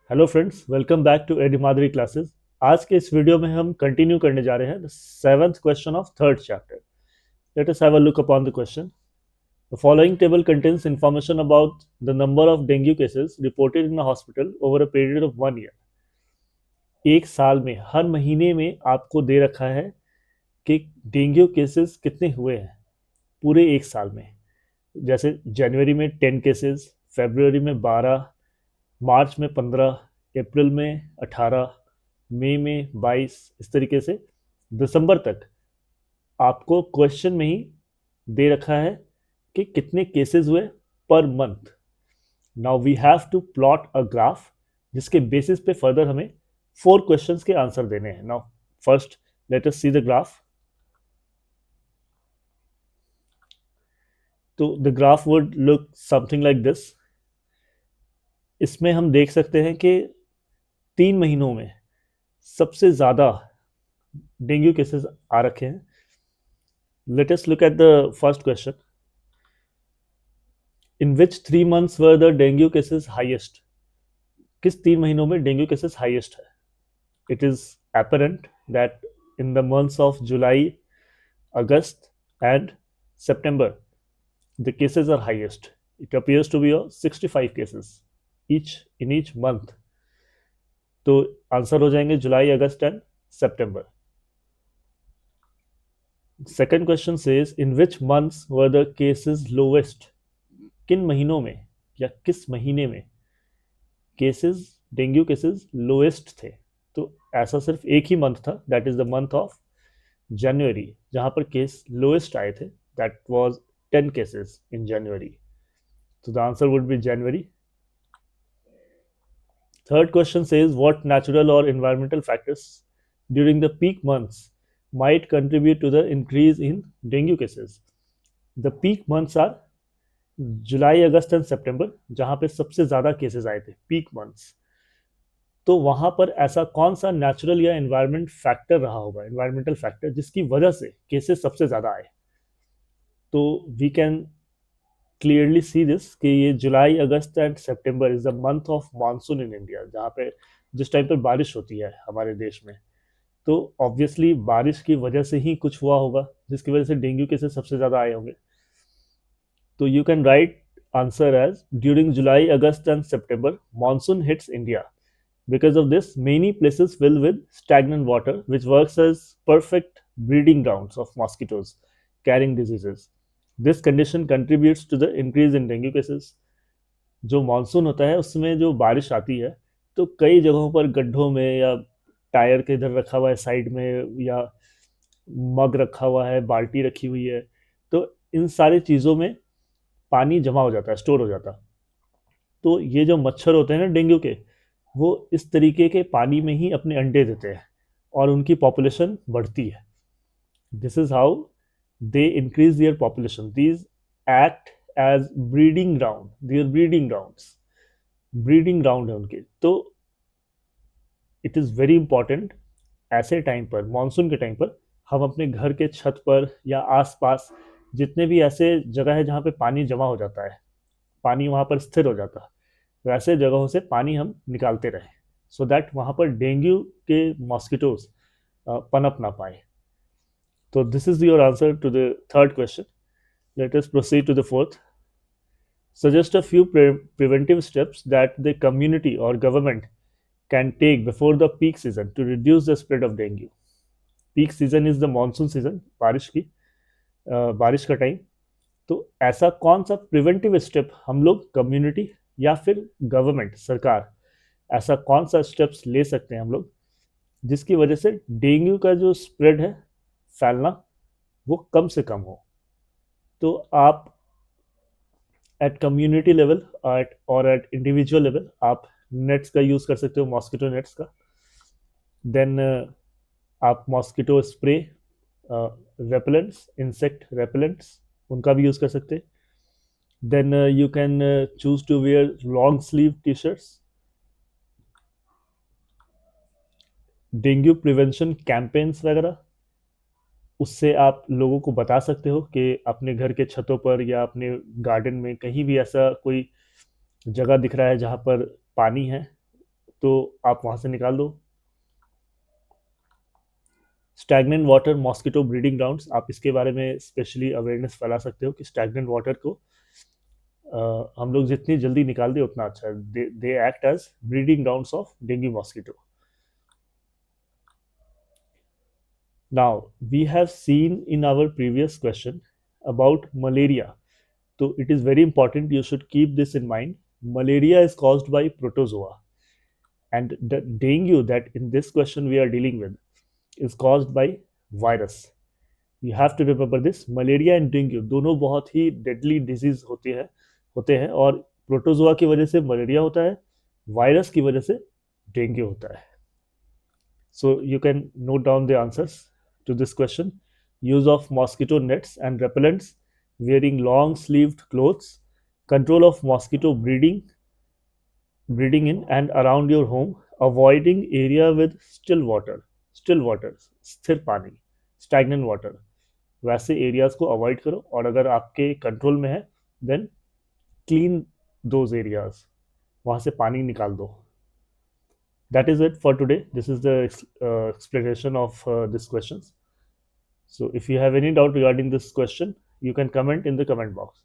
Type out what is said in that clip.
Hello friends, welcome back to एडी मादरी classes. आज के इस वीडियो में हम कंटिन्यू करने जा रहे हैं the seventh question of third chapter. Let us have a look upon the question. The following table contains information about the number of dengue cases reported in a hospital over a period of 1 year. एक साल में हर महीने में आपको दे रखा है कि dengue cases कितने हुए हैं पूरे एक साल में। जैसे जनवरी में 10 केसेस, फरवरी में 12, मार्च में 15, अप्रैल में 18, मई में 22, इस तरीके से दिसंबर तक आपको क्वेश्चन में ही दे रखा है कि कितने केसेस हुए per month. Now we have to plot a graph जिसके बेसिस पे फर्दर हमें 4 क्वेश्चंस के आंसर देने हैं। Now first let us see the graph. तो the graph would look something like this. इसमें हम देख सकते हैं कि 3 महीनों में सबसे ज़्यादा डेंगू केसेस आ रखे हैं। Let us look at the first question. In which 3 months were the dengue cases highest? किस 3 महीनों में डेंगू केसेस हाईएस्ट है? It is apparent that in the months of July, August, and September, the cases are highest. It appears to be 65 cases each in each month. तो answer हो जाएंगे जुलाई, अगस्त and सितंबर। Second question says in which months were the cases lowest? किन महीनों में या किस महीने में केसेस, डेंगू केसेस लोएस्ट थे? तो ऐसा सिर्फ एक ही मंथ था, that is the month of January, जहां पर केस लोएस्ट आए थे। दैट वाज 10 केसेस इन जनवरी। तो the answer would be January. Third question says what natural और environmental factors during the peak months might contribute to the increase in dengue cases? The peak months are जुलाई, अगस्त and सितंबर, जहां पे सबसे ज्यादा cases आए थे, पीक मंथ्स। तो वहां पर ऐसा कौन सा नेचुरल या एनवायरमेंट फैक्टर रहा होगा, एनवायरमेंटल फैक्टर, जिसकी वजह से केसेस सबसे ज्यादा आए? तो we can clearly see this कि ये जुलाई, अगस्त एंड सितंबर is the month of monsoon in India, जहाँ पे जिस टाइम पर बारिश होती है हमारे देश में। तो ऑब्वियसली बारिश की वजह से ही कुछ हुआ होगा जिसकी वजह से डेंगू केसेस सबसे ज़्यादा आए होंगे। तो you can write answer as during July, August and September monsoon hits India. Because of this, many places fill with stagnant water, which works as perfect breeding grounds of mosquitoes carrying diseases. This condition contributes to the increase in dengue cases. जो monsoon होता है उसमें जो बारिश आती है, तो कई जगहों पर गड्ढों में या टायर के इधर रखा हुआ है साइड में, या मग रखा हुआ है, बाल्टी रखी हुई है, तो इन सारी चीज़ों में पानी जमा हो जाता है, स्टोर हो जाता है। तो ये जो मच्छर होते हैं ना डेंगू के, वो इस तरीके के पानी में ही अपने अंडे देते हैं और उनकी पॉपुलेशन बढ़ती है। This is how they increase their population. These act as breeding ground, their breeding grounds, breeding ground है उनके। तो इट इज़ वेरी इंपॉर्टेंट ऐसे टाइम पर, मानसून के टाइम पर, हम अपने घर के छत पर या आसपास जितने भी ऐसे जगह है जहाँ पे पानी जमा हो जाता है, पानी वहाँ पर स्थिर हो जाता है, वैसे जगहों से पानी हम निकालते रहें, सो दैट वहाँ पर डेंगू के मॉस्किटोज पनप ना पाए। तो this is your answer to the third question. Let us proceed to the fourth. Suggest a few preventive steps that the community or government can take before the peak season to reduce the spread of dengue. Peak season is the monsoon season, बारिश की बारिश का time. तो ऐसा कौन सा preventive step हम लोग, कम्युनिटी या फिर गवर्नमेंट, सरकार, ऐसा कौन सा स्टेप्स ले सकते हैं हम लोग जिसकी वजह से डेंगू का जो स्प्रेड है, फैलना, वो कम से कम हो? तो आप एट कम्युनिटी लेवल और एट इंडिविजुअल लेवल आप नेट्स का यूज़ कर सकते हो, मॉस्किटो नेट्स का। देन आप mosquito spray, repellents, insect repellents, उनका भी यूज़ कर सकते हैं। Then you can choose to wear long sleeve T shirts. Dengue prevention campaigns वगैरह, उससे आप लोगों को बता सकते हो कि अपने घर के छतों पर या अपने गार्डन में कहीं भी ऐसा कोई जगह दिख रहा है जहाँ पर पानी है, तो आप वहाँ से निकाल दो। Stagnant water mosquito breeding grounds, आप इसके बारे में स्पेशली अवेयरनेस फैला सकते हो कि स्टैगनेंट वाटर को हम लोग जितनी जल्दी निकाल दें उतना अच्छा है। They act as breeding grounds of dengue mosquito. Now, we have seen in our previous question about malaria. So, it is very important you should keep this in mind. Malaria is caused by protozoa, and the dengue that in this question we are dealing with is caused by virus. You have to remember this. Malaria and dengue दोनों बहुत ही deadly disease होते हैं और protozoa की वजह से malaria होता है, वायरस की वजह से डेंगू होता है। So you can note down the answers to this question. Use of mosquito nets and repellents, wearing long sleeved clothes, control of mosquito breeding in and around your home, avoiding area with still water, स्थिर पानी, stagnant water, वैसे areas को avoid करो और अगर आपके control में है देन क्लीन दोज एरियाज, वहां से पानी निकाल दो। That is it for today. This is the explanation of this questions. So if you have any doubt regarding this question, you can comment in the comment box.